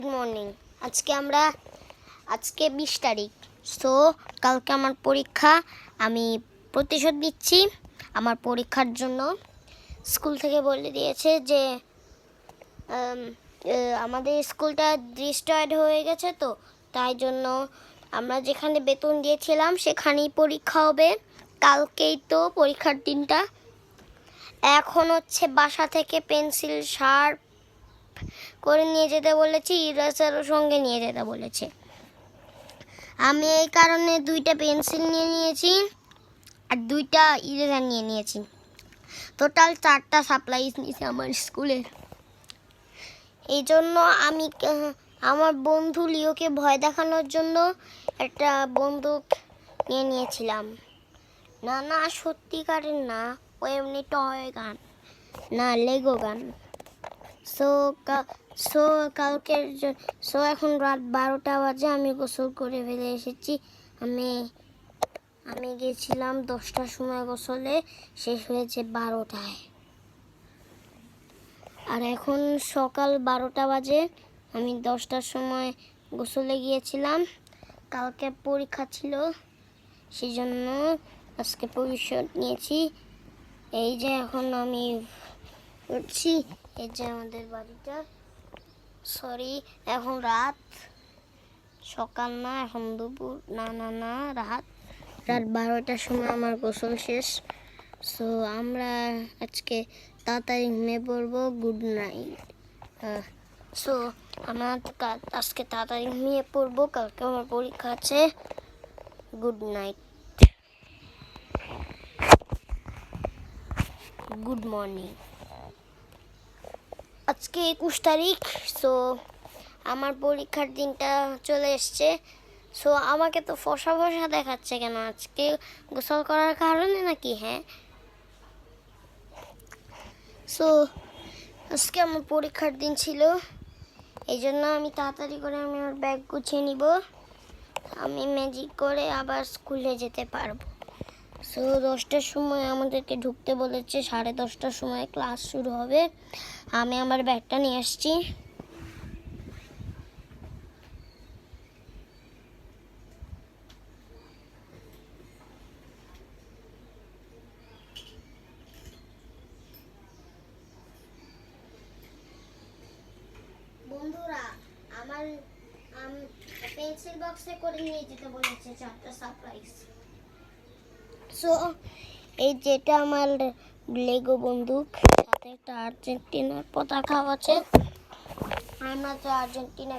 Good morning. আজকে 20 তারিখ। So কালকে আমার পরীক্ষা। আমি প্রতিশোধ নিচ্ছি আমার পরীক্ষার জন্য। স্কুল থেকে বলে দিয়েছে যে আমাদের স্কুলটা ডিস্ট্রয়েড হয়ে গেছে, তো তাই জন্য আমরা যেখানে বেতন দিয়েছিলাম সেখানেই পরীক্ষা হবে। কালকেই তো পরীক্ষার দিনটা। এখন হচ্ছে বাসা থেকে পেন্সিল শার্প করে নিয়ে যেতে বলেছে, ইরেজারও সঙ্গে নিয়ে যেতে বলেছে। আমি এই কারণে 2টা পেন্সিল নিয়ে নিয়েছি আর 2টা ইরেজার নিয়ে নিয়েছি। টোটাল 4টা সাপ্লাইজ নিয়েছি আমার স্কুলের। এই জন্য আমি আমার বন্ধু লিওকে ভয় দেখানোর জন্য একটা বন্দুক নিয়ে নিয়েছিলাম। না সত্যিকারের না, ও এমনি টয় গান, না লেগো গান। সো এখন রাত 12টা বাজে। আমি গোসল করে ফেলে এসেছি। আমি গেছিলাম 10টার সময় গোসলে, শেষ হয়েছে 12টায়। আর এখন সকাল 12টা বাজে। আমি 10টার সময় গোসলে গিয়েছিলাম। কালকে পরীক্ষা ছিল, সেই জন্য আজকে প্রতিশোধ নিয়েছি। এই যে এখন আমি উঠছি, এই যে আমাদের বাড়িটা। সরি, এখন রাত, সকাল না, এখন দুপুর। না রাত 12টার সময় আমার গোসল শেষ। সো আমরা আজকে তাড়াতাড়ি ঘুমিয়ে পড়বো। Good night. সো আমরা আজকে তাড়াতাড়ি ঘুমিয়ে পড়বো, কালকে আমার পরীক্ষা আছে। Good night, good morning. আজকে 21 তারিখ। সো আমার পরীক্ষার দিনটা চলে এসছে। সো আমাকে তো ফসা দেখাচ্ছে কেন? আজকে গোসল করার কারণে নাকি? হ্যাঁ। সো আজকে আমার পরীক্ষার দিন ছিল, এই জন্য আমি তাড়াতাড়ি করে আমার ব্যাগ গুছিয়ে নিব। আমি ম্যাজিক করে আবার স্কুলে যেতে পারবো। সো 10টার সময় আমাদেরকে ঢুকতে বলেছে, 10:30টার সময় ক্লাস শুরু হবে। আমি আমার ব্যাগটা নিয়ে আসছি। বন্ধুরা, আমার পেন্সিল বক্সে করে নিয়ে যেতে বলেছে 4টা সারপ্রাইজ। সো এই যেটা আমার লেগো বন্দুক, সাথে একটা আর্জেন্টিনার পতাকাও আছে। আমরা তো আর্জেন্টিনা